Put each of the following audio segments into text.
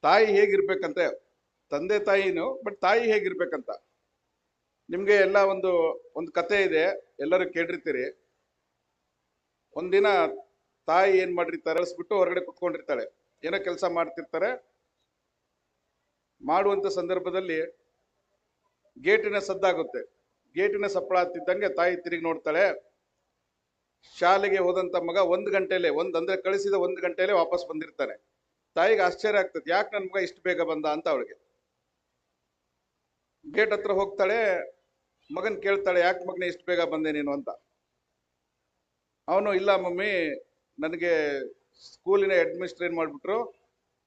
ತಾಯಿ ಹೇಗಿರ್ಬೇಕಂತೆ, ತಂದೆ ತಾಯಿನು, ಬಟ್ ತಾಯಿ ಹೇಗಿರ್ಬೇಕಂತ ನಿಮ್ಗೆ ಎಲ್ಲ ಒಂದು ಒಂದು ಕತೆ ಇದೆ, ಎಲ್ಲರೂ ಕೇಳಿರ್ತೀರಿ. ಒಂದಿನ ತಾಯಿ ಏನ್ ಮಾಡಿರ್ತಾರೆ, ಕಳಿಸ್ಬಿಟ್ಟು ಹೊರಗಡೆ ಕುತ್ಕೊಂಡಿರ್ತಾಳೆ, ಏನೋ ಕೆಲಸ ಮಾಡ್ತಿರ್ತಾರೆ. ಮಾಡುವಂತ ಸಂದರ್ಭದಲ್ಲಿ ಗೇಟಿನ ಸದ್ದಾಗುತ್ತೆ. ಗೇಟಿನ ಸಪ್ಪಳ ಹತ್ತಿದ್ದಂಗೆ ತಾಯಿ ತಿರುಗಿ ನೋಡ್ತಾಳೆ. ಶಾಲೆಗೆ ಹೋದಂತ ಮಗ 1 ಗಂಟೆಲೆ ಅಂದ್ರೆ ಕಳಿಸಿದ 1 ಗಂಟೆಲೆ ವಾಪಸ್ ಬಂದಿರ್ತಾನೆ. ತಾಯಿಗೆ ಆಶ್ಚರ್ಯ ಆಗ್ತದೆ, ಯಾಕೆ ನನ್ ಮಗ ಇಷ್ಟು ಬೇಗ ಬಂದ ಅಂತ. ಅವಳಿಗೆ ಗೇಟ್ ಹತ್ರ ಹೋಗ್ತಾಳೆ, ಮಗನ್ ಕೇಳ್ತಾಳೆ, ಯಾಕೆ ಮಗನೇ ಇಷ್ಟು ಬೇಗ ಬಂದೆ ನೀನು ಅಂತ. ಅವನು, ಇಲ್ಲ ಮಮ್ಮಿ, ನನಗೆ ಸ್ಕೂಲಿನ ಅಡ್ಮಿನಿಸ್ಟ್ರೇಟ್ ಏನ್ ಮಾಡ್ಬಿಟ್ರು,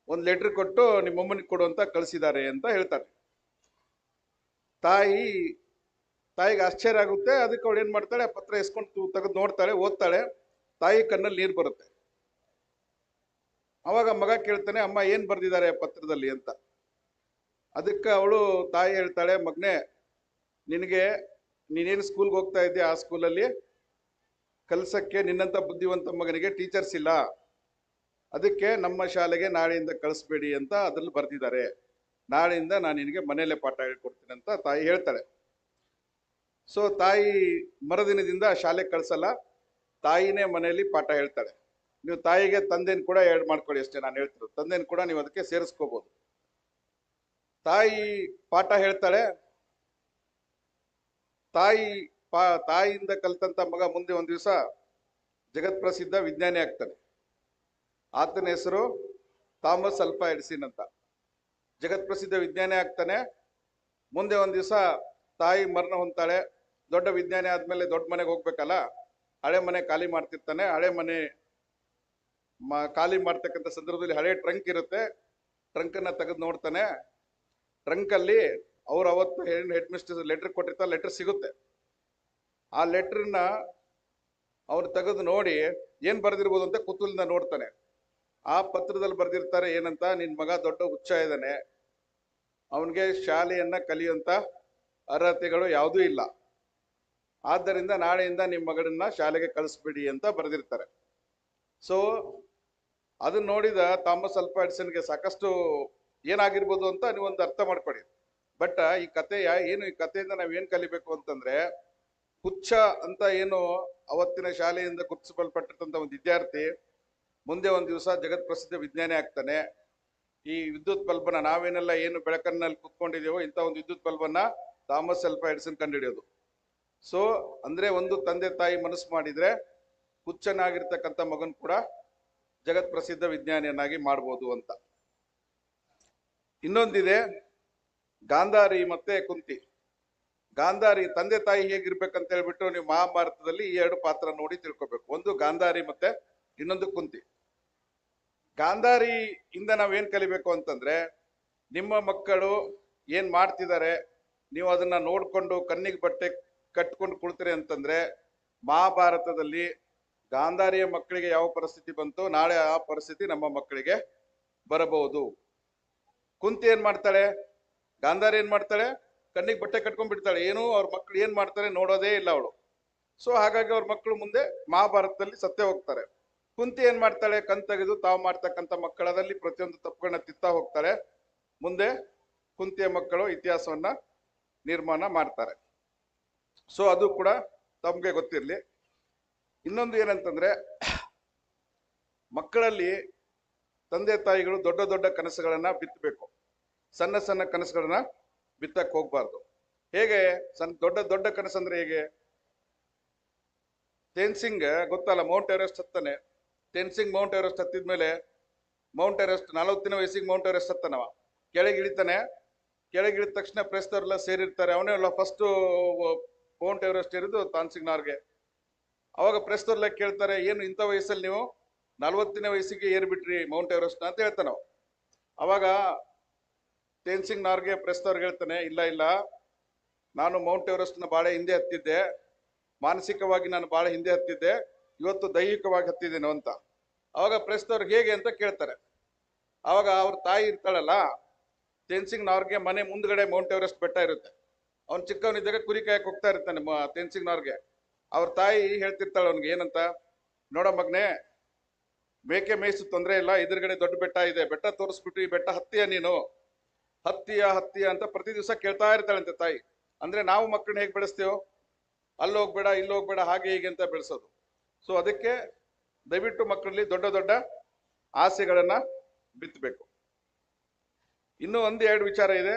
ಒಂದು ಲೆಟರ್ ಕೊಟ್ಟು ನಿಮ್ಮಮ್ಮನಿಗೆ ಕೊಡು ಅಂತ ಕಳಿಸಿದ್ದಾರೆ ಅಂತ ಹೇಳ್ತಾರೆ. ತಾಯಿಗೆ ಆಶ್ಚರ್ಯ ಆಗುತ್ತೆ. ಅದಕ್ಕೆ ಅವಳು ಏನ್ ಮಾಡ್ತಾಳೆ, ಪತ್ರ ಎಸ್ಕೊಂಡು ತೆಗೆದು ನೋಡ್ತಾಳೆ, ಓದ್ತಾಳೆ. ತಾಯಿ ಕಣ್ಣಲ್ಲಿ ನೀರು ಬರುತ್ತೆ. ಅವಾಗ ಮಗ ಕೇಳ್ತಾನೆ, ಅಮ್ಮ ಏನ್ ಬರ್ದಿದ್ದಾರೆ ಪತ್ರದಲ್ಲಿ ಅಂತ. ಅದಕ್ಕೆ ಅವಳು ತಾಯಿ ಹೇಳ್ತಾಳೆ, ಮಗನೇ, ನೀನೇನು ಸ್ಕೂಲ್ಗೆ ಹೋಗ್ತಾ ಇದ್ದೀಯ, ಆ ಸ್ಕೂಲಲ್ಲಿ ಕಲ್ಸಕ್ಕೆ ನಿನ್ನಂತ ಬುದ್ಧಿವಂತ ಮಗನಿಗೆ ಟೀಚರ್ಸ್ ಇಲ್ಲ, ಅದಕ್ಕೆ ನಮ್ಮ ಶಾಲೆಗೆ ನಾಳೆಯಿಂದ ಕಳಿಸ್ಬೇಡಿ ಅಂತ ಅದ್ರಲ್ಲಿ ಬರ್ದಿದ್ದಾರೆ. ನಾಳೆಯಿಂದ ನಾನು ನಿನಗೆ ಮನೆಯಲ್ಲೇ ಪಾಠ ಹೇಳ್ಕೊಡ್ತೀನಿ ಅಂತ ತಾಯಿ ಹೇಳ್ತಾಳೆ. ಸೊ ತಾಯಿ ಮರುದಿನದಿಂದ ಶಾಲೆಗೆ ಕಳ್ಸಲ್ಲ, ತಾಯಿನೇ ಮನೆಯಲ್ಲಿ ಪಾಠ ಹೇಳ್ತಾಳೆ. ನೀವು ತಾಯಿಗೆ ತಂದೆನ ಕೂಡ ಆ್ಯಡ್ ಮಾಡ್ಕೊಳ್ಳಿ ಅಷ್ಟೇ, ನಾನು ಹೇಳ್ತಿರೋದು. ತಂದೆನ ಕೂಡ ನೀವು ಅದಕ್ಕೆ ಸೇರಿಸ್ಕೋಬಹುದು. ತಾಯಿ ಪಾಠ ಹೇಳ್ತಾಳೆ. ತಾಯಿಯಿಂದ ಕಲ್ತಂತ ಮಗ ಮುಂದೆ ಒಂದ್ ದಿವಸ ಜಗತ್ ಪ್ರಸಿದ್ಧ ವಿಜ್ಞಾನಿ ಆಗ್ತಾನೆ. ಆತನ ಹೆಸರು ಥಾಮಸ್ ಅಲ್ಫಾ ಎಡಿಸನ್ ಅಂತ. ಜಗತ್ ಪ್ರಸಿದ್ಧ ವಿಜ್ಞಾನಿ ಆಗ್ತಾನೆ. ಮುಂದೆ ಒಂದ್ ದಿವಸ ತಾಯಿ ಮರಣ ಹೊಂತಾಳೆ. ದೊಡ್ಡ ವಿಜ್ಞಾನಿ ಆದ್ಮೇಲೆ ದೊಡ್ಡ ಮನೆಗೆ ಹೋಗ್ಬೇಕಲ್ಲ, ಹಳೆ ಮನೆ ಖಾಲಿ ಮಾಡ್ತಿರ್ತಾನೆ. ಹಳೆ ಮನೆ ಖಾಲಿ ಮಾಡ್ತಕ್ಕಂಥ ಸಂದರ್ಭದಲ್ಲಿ ಹಳೆ ಟ್ರಂಕ್ ಇರುತ್ತೆ. ಟ್ರಂಕ್ ಅನ್ನ ತೆಗೆದು ನೋಡ್ತಾನೆ. ಟ್ರಂಕ್ ಅಲ್ಲಿ ಅವ್ರು ಅವತ್ತು ಹೆಡ್ ಮಿಸ್ಟರ್ ಲೆಟರ್ ಕೊಟ್ಟಿರ್ತಾರೆ, ಲೆಟರ್ ಸಿಗುತ್ತೆ. ಆ ಲೆಟರ್ನ ಅವ್ರು ತೆಗೆದು ನೋಡಿ ಏನ್ ಬರ್ದಿರ್ಬೋದು ಅಂತ ಕುತೂಹಲದಿಂದ ನೋಡ್ತಾನೆ. ಆ ಪತ್ರದಲ್ಲಿ ಬರ್ದಿರ್ತಾರೆ ಏನಂತ, ನಿನ್ ಮಗ ದೊಡ್ಡ ಹುಚ್ಚ ಇದ್ದಾನೆ, ಅವನಿಗೆ ಶಾಲೆಯನ್ನ ಕಲಿಯುವಂತ ಅರ್ಹತೆಗಳು ಯಾವುದೂ ಇಲ್ಲ, ಆದ್ದರಿಂದ ನಾಳೆಯಿಂದ ನಿಮ್ಮ ಮಗಳನ್ನ ಶಾಲೆಗೆ ಕಳಿಸ್ಬಿಡಿ ಅಂತ ಬರ್ದಿರ್ತಾರೆ. ಸೊ ಅದನ್ನ ನೋಡಿದ ಥಾಮಸ್ ಅಲ್ಫಾ ಎಡಿಸನ್ಗೆ ಸಾಕಷ್ಟು ಏನಾಗಿರ್ಬೋದು ಅಂತ ನೀವೊಂದು ಅರ್ಥ ಮಾಡ್ಕೊಳ್ಳಿ. ಬಟ್ ಈ ಕಥೆಯಿಂದ ನಾವೇನ್ ಕಲಿಬೇಕು ಅಂತಂದ್ರೆ, ಹುಚ್ಚ ಅಂತ ಏನು ಅವತ್ತಿನ ಶಾಲೆಯಿಂದ ಗುರುತಿಸಲ್ಪಟ್ಟಿರ್ತಂತ ಒಂದು ವಿದ್ಯಾರ್ಥಿ ಮುಂದೆ ಒಂದ್ ದಿವಸ ಜಗತ್ ಪ್ರಸಿದ್ಧ ವಿಜ್ಞಾನಿ ಆಗ್ತಾನೆ. ಈ ವಿದ್ಯುತ್ ಬಲ್ಬನ, ನಾವೇನೆಲ್ಲ ಏನು ಬೆಳಕನ್ನಲ್ಲಿ ಕುತ್ಕೊಂಡಿದೀವೋ ಇಂಥ ಒಂದು ವಿದ್ಯುತ್ ಬಲ್ಬನ್ನ ಥಾಮಸ್ ಅಲ್ಫಾ ಎಡಿಸನ್ ಕಂಡುಹಿಡಿಯೋದು. ಸೊ ಅಂದ್ರೆ ಒಂದು ತಂದೆ ತಾಯಿ ಮನಸ್ಸು ಮಾಡಿದ್ರೆ ಹುಚ್ಚನಾಗಿರ್ತಕ್ಕಂಥ ಮಗನ್ ಕೂಡ ಜಗತ್ ಪ್ರಸಿದ್ಧ ವಿಜ್ಞಾನಿಯನ್ನಾಗಿ ಮಾಡ್ಬೋದು ಅಂತ. ಇನ್ನೊಂದಿದೆ, ಗಾಂಧಾರಿ ಮತ್ತೆ ಕುಂತಿ. ಗಾಂಧಾರಿ ತಂದೆ ತಾಯಿ ಹೇಗಿರ್ಬೇಕಂತ ಹೇಳ್ಬಿಟ್ಟು ನೀವು ಮಹಾಭಾರತದಲ್ಲಿ ಈ 2 ಪಾತ್ರ ನೋಡಿ ತಿಳ್ಕೊಬೇಕು. ಒಂದು ಗಾಂಧಾರಿ ಮತ್ತೆ ಇನ್ನೊಂದು ಕುಂತಿ. ಗಾಂಧಾರಿ ಇಂದ ನಾವೇನ್ ಕಲಿಬೇಕು ಅಂತಂದ್ರೆ, ನಿಮ್ಮ ಮಕ್ಕಳು ಏನ್ ಮಾಡ್ತಿದ್ದಾರೆ ನೀವು ಅದನ್ನ ನೋಡ್ಕೊಂಡು ಕಣ್ಣಿಗೆ ಬಟ್ಟೆ ಕಟ್ಕೊಂಡು ಕುಳ್ತೀರಿ ಅಂತಂದ್ರೆ, ಮಹಾಭಾರತದಲ್ಲಿ ಗಾಂಧಾರಿಯ ಮಕ್ಕಳಿಗೆ ಯಾವ ಪರಿಸ್ಥಿತಿ ಬಂತು, ನಾಳೆ ಆ ಪರಿಸ್ಥಿತಿ ನಮ್ಮ ಮಕ್ಕಳಿಗೆ ಬರಬಹುದು. ಕುಂತಿ ಏನ್ ಮಾಡ್ತಾಳೆ, ಗಾಂಧಾರಿ ಏನ್ ಮಾಡ್ತಾಳೆ, ಕಣ್ಣಿಗೆ ಬಟ್ಟೆ ಕಟ್ಕೊಂಡ್ ಬಿಡ್ತಾಳೆ. ಏನು ಅವ್ರ ಮಕ್ಕಳು ಏನ್ ಮಾಡ್ತಾರೆ ನೋಡೋದೇ ಇಲ್ಲ ಅವಳು. ಸೊ ಹಾಗಾಗಿ ಅವ್ರ ಮಕ್ಕಳು ಮುಂದೆ ಮಹಾಭಾರತದಲ್ಲಿ ಸತ್ತೇ ಹೋಗ್ತಾರೆ. ಕುಂತಿ ಏನ್ ಮಾಡ್ತಾಳೆ, ಕಣ್ ತೆಗೆದು ತಾವು ಮಾಡ್ತಕ್ಕಂಥ ಮಕ್ಕಳದಲ್ಲಿ ಪ್ರತಿಯೊಂದು ತಪ್ಪುಗಳನ್ನ ತಿತ್ತಾ ಹೋಗ್ತಾರೆ. ಮುಂದೆ ಕುಂತಿಯ ಮಕ್ಕಳು ಇತಿಹಾಸವನ್ನ ನಿರ್ಮಾಣ ಮಾಡ್ತಾರೆ. ಸೊ ಅದು ಕೂಡ ತಮ್ಗೆ ಗೊತ್ತಿರ್ಲಿ. ಇನ್ನೊಂದು ಏನಂತಂದ್ರೆ, ಮಕ್ಕಳಲ್ಲಿ ತಂದೆ ತಾಯಿಗಳು ದೊಡ್ಡ ದೊಡ್ಡ ಕನಸುಗಳನ್ನ ಬಿತ್ತಬೇಕು, ಸಣ್ಣ ಸಣ್ಣ ಕನಸುಗಳನ್ನ ಬಿತ್ತಕ್ಕೆ ಹೋಗ್ಬಾರ್ದು. ಹೇಗೆ ದೊಡ್ಡ ದೊಡ್ಡ ಕನಸಂದ್ರೆ ಹೇಗೆ, ತೇನ್ಸಿಂಗ್ ಗೊತ್ತಲ್ಲ, ಮೌಂಟ್ ಎವರೆಸ್ಟ್ ಹತ್ತಾನೆ. ತೇನ್ಸಿಂಗ್ ಮೌಂಟ್ ಎವರೆಸ್ಟ್ ಹತ್ತಿದ್ಮೇಲೆ ಮೌಂಟ್ ಎವರೆಸ್ಟ್ 40ನೇ ವಯಸ್ಸಿಗೆ ಮೌಂಟ್ ಎವರೆಸ್ಟ್ ಹತ್ತನವ. ಕೆಳಗಿಳಿತಾನೆ. ಕೆಳಗಿಳಿದ ತಕ್ಷಣ ಪ್ರೆಸ್ದವ್ರೆಲ್ಲ ಸೇರಿರ್ತಾರೆ. ಅವನೇ ಅಲ್ಲ ಫಸ್ಟ್ ಮೌಂಟ್ ಎವರೆಸ್ಟ್ ಇರೋದು ತಾನ್ಸಿಂಗ್ ನಾರ್ಗೆ. ಅವಾಗ ಪ್ರೆಸ್ದವ್ರೆಲ್ಲ ಕೇಳ್ತಾರೆ, ಏನು ಇಂಥ ವಯಸ್ಸಲ್ಲಿ ನೀವು 40ನೇ ವಯಸ್ಸಿಗೆ ಏರ್ಬಿಟ್ರಿ ಮೌಂಟ್ ಎವರೆಸ್ಟ್ ಅಂತ ಹೇಳ್ತಾನೆ. ಅವಾಗ ತೇನ್ಸಿಂಗ್ ನಾರ್ಗೆ ಪ್ರೆಸ್ದವ್ರಿಗೆ ಹೇಳ್ತಾನೆ, ಇಲ್ಲ ನಾನು ಮೌಂಟ್ ಎವರೆಸ್ಟ್ನ ಬಹಳ ಹಿಂದೆ ಹತ್ತಿದ್ದೆ, ಮಾನಸಿಕವಾಗಿ ನಾನು ಬಹಳ ಹಿಂದೆ ಹತ್ತಿದ್ದೆ, ಇವತ್ತು ದೈಹಿಕವಾಗಿ ಹತ್ತಿದ್ದೇನೆ ಅಂತ. ಅವಾಗ ಪ್ರೆಸ್ದವ್ರಿಗೆ ಹೇಗೆ ಅಂತ ಕೇಳ್ತಾರೆ. ಅವಾಗ ಅವ್ರ ತಾಯಿ ಇರ್ತಾಳಲ್ಲ, ತೇನ್ಸಿಂಗ್ ನಾರ್ಗೆ ಮನೆ ಮುಂದ್ಗಡೆ ಮೌಂಟ್ ಎವರೆಸ್ಟ್ ಬೆಟ್ಟ ಇರುತ್ತೆ. ಅವ್ನು ಚಿಕ್ಕವನಿದ್ದಾಗ ಕುರಿ ಕಾಯಕ್ಕೆ ಹೋಗ್ತಾ ಇರ್ತಾನೆ ತೇನ್ಸಿಂಗ್ ನಾರ್ಗೆ. ಅವ್ರ ತಾಯಿ ಹೇಳ್ತಿರ್ತಾಳೆ ಅವ್ನಿಗೆ ಏನಂತ, ನೋಡ ಮಗನೇ, ಮೇಕೆ ಮೇಯಿಸು ತೊಂದರೆ ಇಲ್ಲ, ಎದುರುಗಡೆ ದೊಡ್ಡ ಬೆಟ್ಟ ಇದೆ, ಬೆಟ್ಟ ತೋರಿಸ್ಬಿಟ್ಟು ಈ ಬೆಟ್ಟ ಹತ್ತಿಯ ನೀನು, ಹತ್ತಿಯ ಅಂತ ಪ್ರತಿ ದಿವಸ ಕೇಳ್ತಾ ಇರ್ತಾಳಂತೆ ತಾಯಿ. ಅಂದ್ರೆ ನಾವು ಮಕ್ಕಳನ್ನ ಹೇಗೆ ಬೆಳೆಸ್ತೇವೋ, ಅಲ್ಲಿ ಹೋಗ್ಬೇಡ ಇಲ್ಲಿ ಹೋಗ್ಬೇಡ ಹಾಗೆ ಹೀಗೆ ಅಂತ ಬೆಳೆಸೋದು. ಸೊ ಅದಕ್ಕೆ ದಯವಿಟ್ಟು ಮಕ್ಕಳಲ್ಲಿ ದೊಡ್ಡ ದೊಡ್ಡ ಆಸೆಗಳನ್ನ ಬಿತ್ತಬೇಕು. ಇನ್ನೂ ಎರಡು ವಿಚಾರ ಇದೆ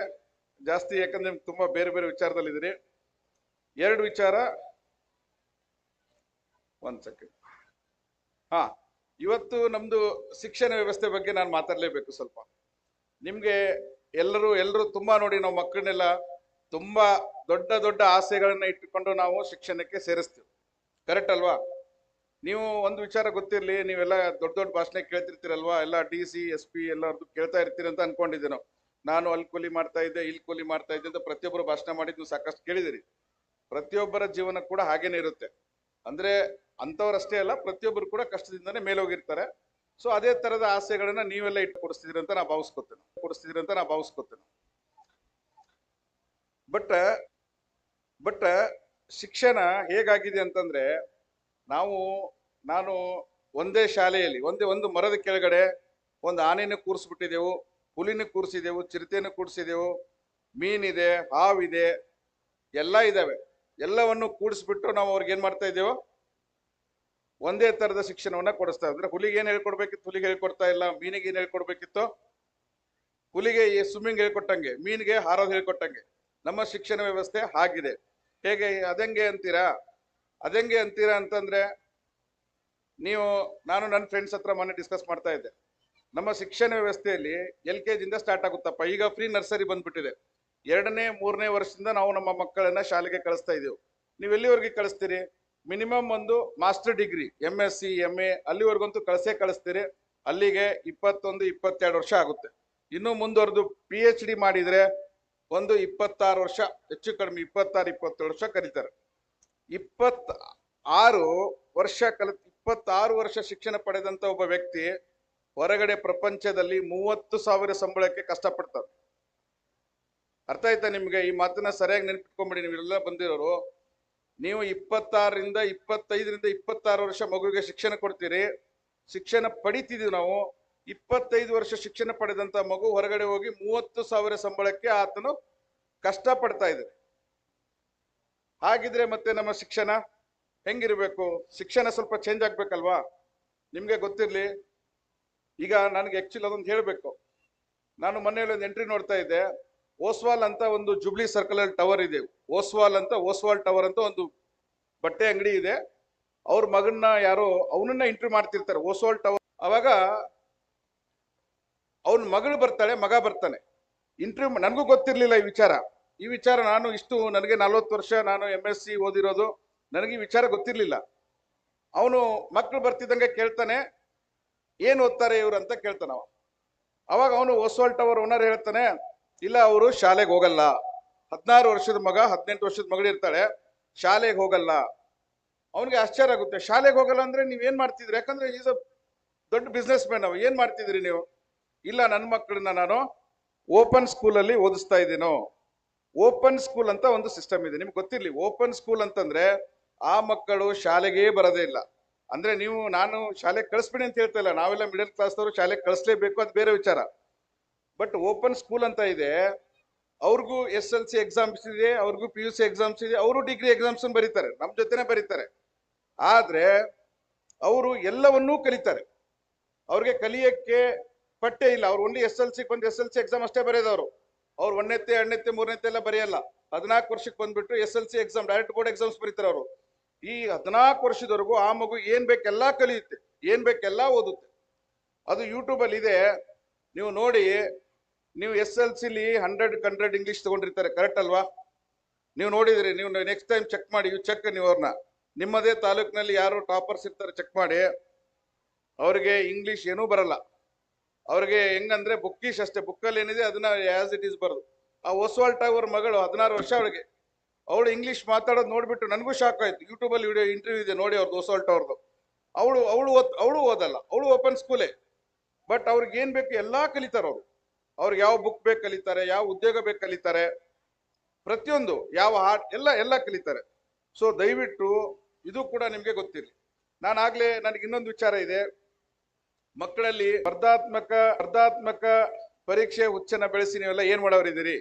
ಜಾಸ್ತಿ, ಯಾಕಂದ್ರೆ ನಿಮ್ಗೆ ತುಂಬಾ ಬೇರೆ ಬೇರೆ ವಿಚಾರದಲ್ಲಿದ್ದೀರಿ. ಎರಡು ವಿಚಾರ, ಒಂದ್ ಸೆಕೆಂಡ್. ಹಾ, ಇವತ್ತು ನಮ್ದು ಶಿಕ್ಷಣ ವ್ಯವಸ್ಥೆ ಬಗ್ಗೆ ನಾನು ಮಾತಾಡ್ಲೇಬೇಕು ಸ್ವಲ್ಪ. ನಿಮ್ಗೆ ಎಲ್ಲರೂ ತುಂಬಾ ನೋಡಿ, ನಾವು ಮಕ್ಕಳನ್ನೆಲ್ಲ ತುಂಬಾ ದೊಡ್ಡ ದೊಡ್ಡ ಆಸೆಗಳನ್ನ ಇಟ್ಟುಕೊಂಡು ನಾವು ಶಿಕ್ಷಣಕ್ಕೆ ಸೇರಿಸ್ತೀವಿ, ಕರೆಕ್ಟ್ ಅಲ್ವಾ? ನೀವು ಒಂದು ವಿಚಾರ ಗೊತ್ತಿರ್ಲಿ, ನೀವೆಲ್ಲ ದೊಡ್ಡ ದೊಡ್ಡ ಭಾಷಣ ಕೇಳ್ತಿರ್ತೀರಲ್ವಾ, ಎಲ್ಲ DC SP ಎಲ್ಲರದ್ದು ಕೇಳ್ತಾ ಇರ್ತೀರಿ ಅಂತ ಅನ್ಕೊಂಡಿದ್ದೆ ನಾವು. ನಾನು ಅಲ್ಲಿ ಕೂಲಿ ಮಾಡ್ತಾ ಇದ್ದೆ, ಇಲ್ಲಿ ಕೂಲಿ ಮಾಡ್ತಾ ಇದ್ದೆ ಅಂತ ಪ್ರತಿಯೊಬ್ಬರು ಭಾಷಣ ಮಾಡಿದ್ದು ಸಾಕಷ್ಟು ಕೇಳಿದಿರಿ. ಪ್ರತಿಯೊಬ್ಬರ ಜೀವನ ಕೂಡ ಹಾಗೇನೆ ಇರುತ್ತೆ. ಅಂದ್ರೆ ಅಂತವ್ರಷ್ಟೇ ಅಲ್ಲ, ಪ್ರತಿಯೊಬ್ಬರು ಕೂಡ ಕಷ್ಟದಿಂದನೇ ಮೇಲೋಗಿರ್ತಾರೆ. ಸೊ ಅದೇ ತರದ ಆಸೆಗಳನ್ನ ನೀವೆಲ್ಲ ಇಟ್ಟು ಕೊಡಿಸ್ತಿದ್ರಿ ಅಂತ ನಾ ಭಾವಿಸ್ಕೊತೇನೆ. ಬಟ್ ಶಿಕ್ಷಣ ಹೇಗಾಗಿದೆ ಅಂತಂದ್ರೆ, ನಾನು ಒಂದೇ ಶಾಲೆಯಲ್ಲಿ ಒಂದು ಮರದ ಕೆಳಗಡೆ ಒಂದು ಆನೆಯನ್ನು ಕೂರಿಸ್ಬಿಟ್ಟಿದೆವು, ಹುಲಿನ ಕೂರಿಸಿದೆವು, ಚಿರತೆಯನ್ನು ಕೂರಿಸಿದೆವು, ಮೀನಿದೆ, ಹಾವಿದೆ, ಎಲ್ಲ ಇದಾವೆ. ಎಲ್ಲವನ್ನು ಕೂಡಿಸ್ಬಿಟ್ಟು ನಾವು ಅವ್ರಿಗೆ ಏನ್ ಮಾಡ್ತಾ ಇದ್ದೇವೋ, ಒಂದೇ ತರದ ಶಿಕ್ಷಣವನ್ನ ಕೊಡಿಸ್ತಾ ಇದ್ರೆ, ಹುಲಿಗೆ ಏನ್ ಹೇಳ್ಕೊಡ್ಬೇಕಿತ್ತು ಹುಲಿಗೆ ಹೇಳ್ಕೊಡ್ತಾ ಇಲ್ಲ, ಮೀನಿಗೆ ಏನ್ ಹೇಳ್ಕೊಡ್ಬೇಕಿತ್ತು ಹುಲಿಗೆ ಸ್ವಿಮ್ಮಿಂಗ್ ಹೇಳ್ಕೊಟ್ಟಂಗೆ, ಮೀನಿಗೆ ಹಾರೋದು ಹೇಳ್ಕೊಟ್ಟಂಗೆ ನಮ್ಮ ಶಿಕ್ಷಣ ವ್ಯವಸ್ಥೆ ಆಗಿದೆ. ಹೇಗೆ ಅದಂಗೆ ಅಂತೀರಾ ಅಂತಂದ್ರೆ, ನಾನು ನನ್ನ ಫ್ರೆಂಡ್ಸ್ ಹತ್ರ ಮೊನ್ನೆ ಡಿಸ್ಕಸ್ ಮಾಡ್ತಾ ಇದ್ದೆ. ನಮ್ಮ ಶಿಕ್ಷಣ ವ್ಯವಸ್ಥೆಯಲ್ಲಿ LKG ಇಂದ ಸ್ಟಾರ್ಟ್ ಆಗುತ್ತಪ್ಪ, ಈಗ ಫ್ರೀ ನರ್ಸರಿ ಬಂದ್ಬಿಟ್ಟಿದೆ. 2ನೇ 3ನೇ ವರ್ಷದಿಂದ ನಾವು ನಮ್ಮ ಮಕ್ಕಳನ್ನ ಶಾಲೆಗೆ ಕಳಿಸ್ತಾ ಇದೀವಿ. ನೀವು ಎಲ್ಲಿವರೆಗೆ ಕಳಿಸ್ತೀರಿ? ಮಿನಿಮಮ್ ಒಂದು ಮಾಸ್ಟರ್ ಡಿಗ್ರಿ MSc MA ಅಲ್ಲಿವರೆಗಂತೂ ಕಳಿಸ್ತೀರಿ. ಅಲ್ಲಿಗೆ 21-22 ವರ್ಷ ಆಗುತ್ತೆ. ಇನ್ನು ಮುಂದುವರೆದು PhD ಮಾಡಿದ್ರೆ ಒಂದು 26 ವರ್ಷ, ಹೆಚ್ಚು ಕಡಿಮೆ 26-27 ವರ್ಷ ಕರೀತಾರೆ. 26 ವರ್ಷ ಶಿಕ್ಷಣ ಪಡೆದಂತ ಒಬ್ಬ ವ್ಯಕ್ತಿ ಹೊರಗಡೆ ಪ್ರಪಂಚದಲ್ಲಿ 30,000 ಸಂಬಳಕ್ಕೆ ಕಷ್ಟಪಡ್ತಾರೆ. ಅರ್ಥ ಆಯ್ತಾ ನಿಮ್ಗೆ? ಈ ಮಾತನ್ನ ಸರಿಯಾಗಿ ನೆನ್ಪಿಟ್ಕೊಂಬಿಡಿ ನೀವೆಲ್ಲ ಬಂದಿರೋರು. ನೀವು 26ರಿಂದ 26 ವರ್ಷ ಮಗುವಿಗೆ ಶಿಕ್ಷಣ ಕೊಡ್ತೀರಿ, ಶಿಕ್ಷಣ ಪಡಿತಿದೀವಿ ನಾವು. 25 ವರ್ಷ ಶಿಕ್ಷಣ ಪಡೆದಂತ ಮಗು ಹೊರಗಡೆ ಹೋಗಿ 30,000 ಸಂಬಳಕ್ಕೆ ಆತನು ಕಷ್ಟ ಪಡ್ತಾ ಇದ್ದಾರೆ. ಹಾಗಿದ್ರೆ ಮತ್ತೆ ನಮ್ಮ ಶಿಕ್ಷಣ ಹೆಂಗಿರ್ಬೇಕು? ಶಿಕ್ಷಣ ಸ್ವಲ್ಪ ಚೇಂಜ್ ಆಗ್ಬೇಕಲ್ವಾ? ನಿಮ್ಗೆ ಗೊತ್ತಿರ್ಲಿ. ಈಗ ನನಗೆ ಆಕ್ಚುಲಿ ಅದೊಂದು ಹೇಳ್ಬೇಕು. ನಾನು ಮೊನ್ನೆ ಒಂದು ಎಂಟ್ರಿ ನೋಡ್ತಾ ಇದ್ದೆ. ಓಸ್ವಾಲ್ ಅಂತ ಒಂದು ಜುಬ್ಲಿ ಸರ್ಕಲ್ ಅಲ್ಲಿ ಟವರ್ ಇದೆ. ಓಸ್ವಾಲ್ ಟವರ್ ಅಂತ ಒಂದು ಬಟ್ಟೆ ಅಂಗಡಿ ಇದೆ. ಅವ್ರ ಮಗನ್ನ ಯಾರೋ ಅವನನ್ನ ಇಂಟರ್ವ್ಯೂ ಮಾಡ್ತಿರ್ತಾರೆ ಓಸ್ವಾಲ್ ಟವರ್. ಅವಾಗ ಅವನ ಮಗಳು ಬರ್ತಾಳೆ, ಮಗ ಬರ್ತಾನೆ. ಇಂಟರ್ವ್ಯೂ ನನಗೂ ಗೊತ್ತಿರ್ಲಿಲ್ಲ ಈ ವಿಚಾರ. ನನಗೆ 40 ವರ್ಷ, ನಾನು MSc ಓದಿರೋದು, ನನಗೆ ಈ ವಿಚಾರ ಗೊತ್ತಿರ್ಲಿಲ್ಲ. ಅವನು ಮಕ್ಕಳು ಬರ್ತಿದ್ದಂಗೆ ಕೇಳ್ತಾನೆ, ಏನ್ ಓದ್ತಾರೆ ಇವ್ರು ಅಂತ ಕೇಳ್ತಾನ. ಅವಾಗ ಅವನು ಓಸ್ವಾಲ್ ಟವರ್ ಓನರ್ ಹೇಳ್ತಾನೆ, ಇಲ್ಲ ಅವರು ಶಾಲೆಗೆ ಹೋಗಲ್ಲ. 16 ವರ್ಷದ ಮಗ, 18 ವರ್ಷದ ಮಗಳು ಇರ್ತಾಳೆ, ಶಾಲೆಗೆ ಹೋಗಲ್ಲ. ಅವನಿಗೆ ಆಶ್ಚರ್ಯ ಆಗುತ್ತೆ, ಶಾಲೆಗೆ ಹೋಗಲ್ಲ ಅಂದ್ರೆ ನೀವೇನ್ ಮಾಡ್ತಿದ್ರಿ? ಯಾಕಂದ್ರೆ ಈಸ್ ಅ ದೊಡ್ಡ ಬಿಸ್ನೆಸ್ ಮ್ಯಾನ್. ನಾವು ಏನ್ ಮಾಡ್ತಿದ್ರಿ ನೀವು? ಇಲ್ಲ, ನನ್ನ ಮಕ್ಕಳನ್ನ ನಾನು ಓಪನ್ ಸ್ಕೂಲಲ್ಲಿ ಓದಿಸ್ತಾ ಇದ್ದೀನೋ. ಓಪನ್ ಸ್ಕೂಲ್ ಅಂತ ಒಂದು ಸಿಸ್ಟಮ್ ಇದೆ, ನಿಮ್ಗೆ ಗೊತ್ತಿರ್ಲಿ. ಓಪನ್ ಸ್ಕೂಲ್ ಅಂತಂದ್ರೆ ಆ ಮಕ್ಕಳು ಶಾಲೆಗೆ ಬರೋದೇ ಇಲ್ಲ. ಅಂದ್ರೆ ನಾನು ಶಾಲೆಗೆ ಕಳಿಸ್ಬಿಡಿ ಅಂತ ಹೇಳ್ತಾ ಇಲ್ಲ, ನಾವೆಲ್ಲ ಮಿಡಲ್ ಕ್ಲಾಸ್ದವರು ಶಾಲೆಗೆ ಕಳಿಸ್ಲೇಬೇಕು, ಅದು ಬೇರೆ ವಿಚಾರ. ಬಟ್ ಓಪನ್ ಸ್ಕೂಲ್ ಅಂತ ಇದೆ, ಅವ್ರಿಗೂ SLC ಎಕ್ಸಾಮ್ಸ್ ಇದೆ, ಅವ್ರಿಗೂ PUC ಎಕ್ಸಾಮ್ಸ್ ಇದೆ, ಅವರು ಡಿಗ್ರಿ ಎಕ್ಸಾಮ್ಸ್ ಬರೀತಾರೆ, ನಮ್ಮ ಜೊತೆನೆ ಬರೀತಾರೆ. ಆದ್ರೆ ಅವರು ಎಲ್ಲವನ್ನೂ ಕಲಿತಾರೆ. ಅವ್ರಿಗೆ ಕಲಿಯಕ್ಕೆ ಪಟ್ಟೆ ಇಲ್ಲ. ಅವ್ರು ಓನ್ಲಿ SLC ಎಕ್ಸಾಮ್ ಅಷ್ಟೇ ಬರೆಯೋದವ್ರು. ಅವ್ರು 1ನೇತೆ 2ನೇತೆ 3ನೇತೆ ಎಲ್ಲ ಬರೆಯಲ್ಲ. 14 ವರ್ಷಕ್ಕೆ ಬಂದ್ಬಿಟ್ಟು SLC exam, direct board exams ಬರೀತಾರೆ ಅವರು. ಈ 14 ವರ್ಷದವರೆಗೂ ಆ ಮಗು ಏನ್ ಬೇಕೆಲ್ಲ ಕಲಿಯುತ್ತೆ, ಏನ್ ಬೇಕೆಲ್ಲ ಓದುತ್ತೆ. ಅದು ಯೂಟ್ಯೂಬ್ ಅಲ್ಲಿ ಇದೆ, ನೀವು ನೋಡಿ. ನೀವು SLCಲಿ 100 ಇಂಗ್ಲಿಷ್ ತಗೊಂಡಿರ್ತಾರೆ, ಕರೆಕ್ಟ್ ಅಲ್ವಾ? ನೀವು ನೋಡಿದ್ರಿ, ನೀವು ನೆಕ್ಸ್ಟ್ ಟೈಮ್ ಚೆಕ್ ಮಾಡಿ, ನೀವು ಅವ್ರನ್ನ ನಿಮ್ಮದೇ ತಾಲೂಕಿನಲ್ಲಿ ಯಾರು ಟಾಪರ್ಸ್ ಇರ್ತಾರೆ ಚೆಕ್ ಮಾಡಿ. ಅವ್ರಿಗೆ ಇಂಗ್ಲಿಷ್ ಏನೂ ಬರಲ್ಲ. ಅವ್ರಿಗೆ ಹೆಂಗಂದ್ರೆ ಬುಕ್ಕಿಶ್ ಅಷ್ಟೇ, ಬುಕ್ಕಲ್ಲಿ ಏನಿದೆ ಅದನ್ನ ಆಸ್ ಇಟ್ ಈಸ್ ಬರೋದು. ಆ ಓಸ್ವಾಲ್ ಟವರ್ ಮಗಳು 16 ವರ್ಷ, ಅವಳು ಇಂಗ್ಲಿಷ್ ಮಾತಾಡೋದು ನೋಡ್ಬಿಟ್ಟು ನನಗೂ ಶಾಕ್ ಆಯ್ತು. ಯೂಟ್ಯೂಬ್ ಅಲ್ಲಿ ವಿಡಿಯೋ ಇಂಟರ್ವ್ಯೂ ಇದೆ ನೋಡಿ ಅವ್ರದ್ದು, ಓಸ್ವಾಲ್ ಟವರ್ದು. ಅವಳು ಓದಲ್ಲ, ಅವಳು ಓಪನ್ ಸ್ಕೂಲೇ. ಬಟ್ ಅವ್ರಿಗೆ ಏನ್ ಬೇಕು ಎಲ್ಲಾ ಕಲಿತಾರೆ ಅವರು. ಅವ್ರಿಗೆ ಯಾವ ಬುಕ್ ಬೇಕು ಕಲಿತಾರೆ, ಯಾವ ಉದ್ಯೋಗ ಬೇಕು ಕಲಿತಾರೆ, ಪ್ರತಿಯೊಂದು ಯಾವ ಆರ್ಟ್ ಎಲ್ಲ ಕಲಿತಾರೆ. ಸೊ ದಯವಿಟ್ಟು ಇದು ಕೂಡ ನಿಮ್ಗೆ ಗೊತ್ತಿರಲಿ. ನನಗೆ ಇನ್ನೊಂದು ವಿಚಾರ ಇದೆ. ಮಕ್ಕಳಲ್ಲಿ ಸ್ಪರ್ಧಾತ್ಮಕ ಪರೀಕ್ಷೆ ಹುಚ್ಚನ್ನ ಬೆಳೆಸಿ ನೀವೆಲ್ಲ ಏನ್ ಮಾಡೋರಿದ್ದೀರಿ?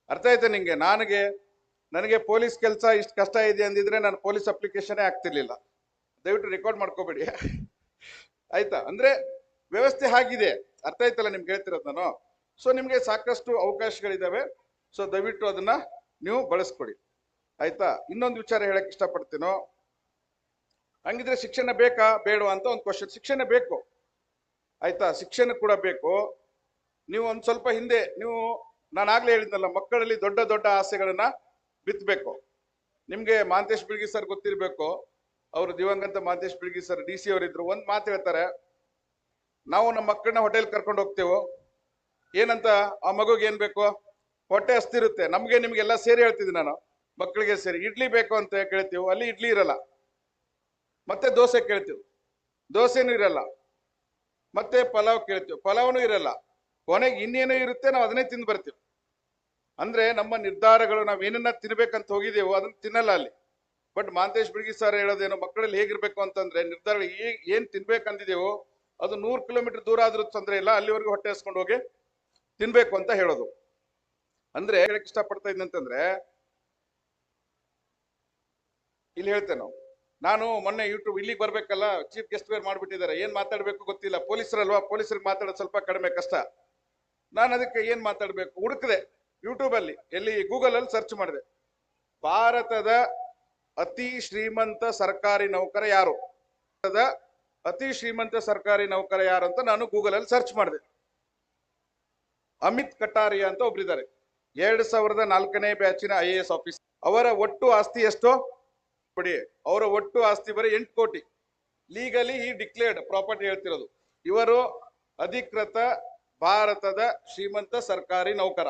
ಅರ್ಥ ಆಯ್ತಾ ನಿಂಗೆ? ನನಗೆ ಪೊಲೀಸ್ ಕೆಲಸ ಇಷ್ಟು ಕಷ್ಟ ಇದೆ ಅಂದಿದ್ರೆ ನಾನು ಪೊಲೀಸ್ ಅಪ್ಲಿಕೇಶನ್ ಆಗ್ತಿರ್ಲಿಲ್ಲ. ದಯವಿಟ್ಟು ರೆಕಾರ್ಡ್ ಮಾಡ್ಕೋಬೇಡಿ. ಆಯ್ತಾ? ಅಂದ್ರೆ ವ್ಯವಸ್ಥೆ ಆಗಿದೆ. ಅರ್ಥ ಆಯ್ತಲ್ಲ ನಿಮ್ಗೆ ಹೇಳ್ತಿರೋದು ನಾನು. ಸೊ ನಿಮ್ಗೆ ಸಾಕಷ್ಟು ಅವಕಾಶಗಳಿದಾವೆ. ಸೊ ದಯವಿಟ್ಟು ಅದನ್ನ ನೀವು ಬಳಸ್ಕೊಡಿ. ಆಯ್ತಾ? ಇನ್ನೊಂದು ವಿಚಾರ ಹೇಳಕ್ ಇಷ್ಟಪಡ್ತೀನೋ, ಹಂಗಿದ್ರೆ ಶಿಕ್ಷಣ ಬೇಕಾ ಬೇಡವಾ ಅಂತ ಒಂದು ಕ್ವಶನ್. ಶಿಕ್ಷಣ ಬೇಕು. ಆಯ್ತಾ? ಶಿಕ್ಷಣ ಕೂಡ ಬೇಕು. ನೀವು ಒಂದ್ ಸ್ವಲ್ಪ ಹಿಂದೆ ನಾನು ಆಗ್ಲೇ ಹೇಳಿದ್ನಲ್ಲ, ಮಕ್ಕಳಲ್ಲಿ ದೊಡ್ಡ ದೊಡ್ಡ ಆಸೆಗಳನ್ನ ಬಿತ್ತಬೇಕು. ನಿಮ್ಗೆ ಮಹಾಂತೇಶ್ ಬಿಳ್ಗಿ ಸರ್ ಗೊತ್ತಿರ್ಬೇಕು. ಅವರು ದಿವಂಗತ ಮಹಾಂತೇಶ್ ಬಿಳ್ಗಿ ಸರ್ DC ಅವರಿದ್ರು. ಒಂದ್ ಮಾತು ಹೇಳ್ತಾರೆ, ನಾವು ನಮ್ಮ ಮಕ್ಕಳನ್ನ ಹೋಟೆಲ್ ಕರ್ಕೊಂಡು ಹೋಗ್ತೇವೋ ಏನಂತ, ಆ ಮಗುಗೆ ಏನ್ ಬೇಕು? ಹೊಟ್ಟೆ ಹಸ್ತಿರುತ್ತೆ. ನಿಮ್ಗೆಲ್ಲ ಸೇರಿ ಹೇಳ್ತಿದ್ದೆ ನಾನು, ಮಕ್ಕಳಿಗೆ ಸೇರಿ ಇಡ್ಲಿ ಬೇಕು ಅಂತ ಕೇಳ್ತೀವಿ, ಅಲ್ಲಿ ಇಡ್ಲಿ ಇರಲ್ಲ. ಮತ್ತೆ ದೋಸೆ ಕೇಳ್ತೀವಿ, ದೋಸೆನೂ ಇರಲ್ಲ. ಮತ್ತೆ ಪಲಾವ್ ಕೇಳ್ತೀವಿ, ಪಲಾವ್ನು ಇರಲ್ಲ. ಕೊನೆಗೆ ಇನ್ನೇನೋ ಇರುತ್ತೆ, ನಾವು ಅದನ್ನೇ ತಿಂದು ಬರ್ತೀವಿ. ಅಂದ್ರೆ ನಮ್ಮ ನಿರ್ಧಾರಗಳು ನಾವ್ ಏನನ್ನ ತಿನ್ಬೇಕಂತ ಹೋಗಿದ್ದೇವೋ ಅದನ್ನ ತಿನ್ನಲ್ಲ ಅಲ್ಲಿ. ಬಟ್ ಮಹಾಂತೇಶ್ ಬಿಳ್ಗಿ ಸರ್ ಹೇಳೋದೇನೋ, ಮಕ್ಕಳಲ್ಲಿ ಹೇಗಿರ್ಬೇಕು ಅಂತಂದ್ರೆ, ನಿರ್ಧಾರಗಳು ಏನ್ ತಿನ್ಬೇಕಂದಿದ್ದೇವೋ ಅದು 100 ಕಿಲೋಮೀಟರ್ ದೂರ ಆದ್ರೂ ತೊಂದ್ರೆ ಇಲ್ಲ, ಅಲ್ಲಿವರೆಗೂ ಹೊಟ್ಟೆ ಹಸ್ಕೊಂಡು ಹೋಗಿ ತಿನ್ಬೇಕು ಅಂತ ಹೇಳೋದು. ಅಂದ್ರೆ ಹೇಳಕ್ ಇಷ್ಟಪಡ್ತಾ ಇದ್ದಂತಂದ್ರೆ, ಇಲ್ಲಿ ಹೇಳ್ತೇನೆ ನಾನು ಮೊನ್ನೆ ಯೂಟ್ಯೂಬ್ ಇಲ್ಲಿಗೆ ಬರ್ಬೇಕಲ್ಲ, ಚೀಫ್ ಗೆಸ್ಟ್ ಬೇರೆ ಮಾಡ್ಬಿಟ್ಟಿದ್ದಾರೆ. ಏನ್ ಮಾತಾಡ್ಬೇಕು ಗೊತ್ತಿಲ್ಲ. ಪೊಲೀಸರಲ್ವಾ, ಪೊಲೀಸರಿಗೆ ಮಾತಾಡೋದು ಸ್ವಲ್ಪ ಕಡಿಮೆ ಕಷ್ಟ. ನಾನು ಅದಕ್ಕೆ ಏನ್ ಮಾತಾಡ್ಬೇಕು ಹುಡುಕದೆ ಯೂಟ್ಯೂಬ್ ಅಲ್ಲಿ, ಎಲ್ಲಿ ಗೂಗಲ್ ಅಲ್ಲಿ ಸರ್ಚ್ ಮಾಡಿದೆ, ಭಾರತದ ಅತಿ ಶ್ರೀಮಂತ ಸರ್ಕಾರಿ ನೌಕರ ಯಾರು, ಅತಿ ಶ್ರೀಮಂತ ಸರ್ಕಾರಿ ನೌಕರ ಯಾರು ಅಂತ ನಾನು ಗೂಗಲ್ ಅಲ್ಲಿ ಸರ್ಚ್ ಮಾಡಿದೆ. ಅಮಿತ್ ಕಟಾರಿಯಾ ಅಂತ ಒಬ್ರಿದ್ದಾರೆ. 2004ನೇ ಬ್ಯಾಚಿನ IAS ಆಫೀಸರ್. ಅವರ ಒಟ್ಟು ಆಸ್ತಿ ಎಷ್ಟೋ ಕೊಡಿ. ಅವರ ಒಟ್ಟು ಆಸ್ತಿ ಬರೀ 8 ಕೋಟಿ. ಲೀಗಲಿ ಈ ಡಿಕ್ಲೇರ್ಡ್ ಪ್ರಾಪರ್ಟಿ ಹೇಳ್ತಿರೋದು. ಇವರು ಅಧಿಕೃತ ಭಾರತದ ಶ್ರೀಮಂತ ಸರ್ಕಾರಿ ನೌಕರ.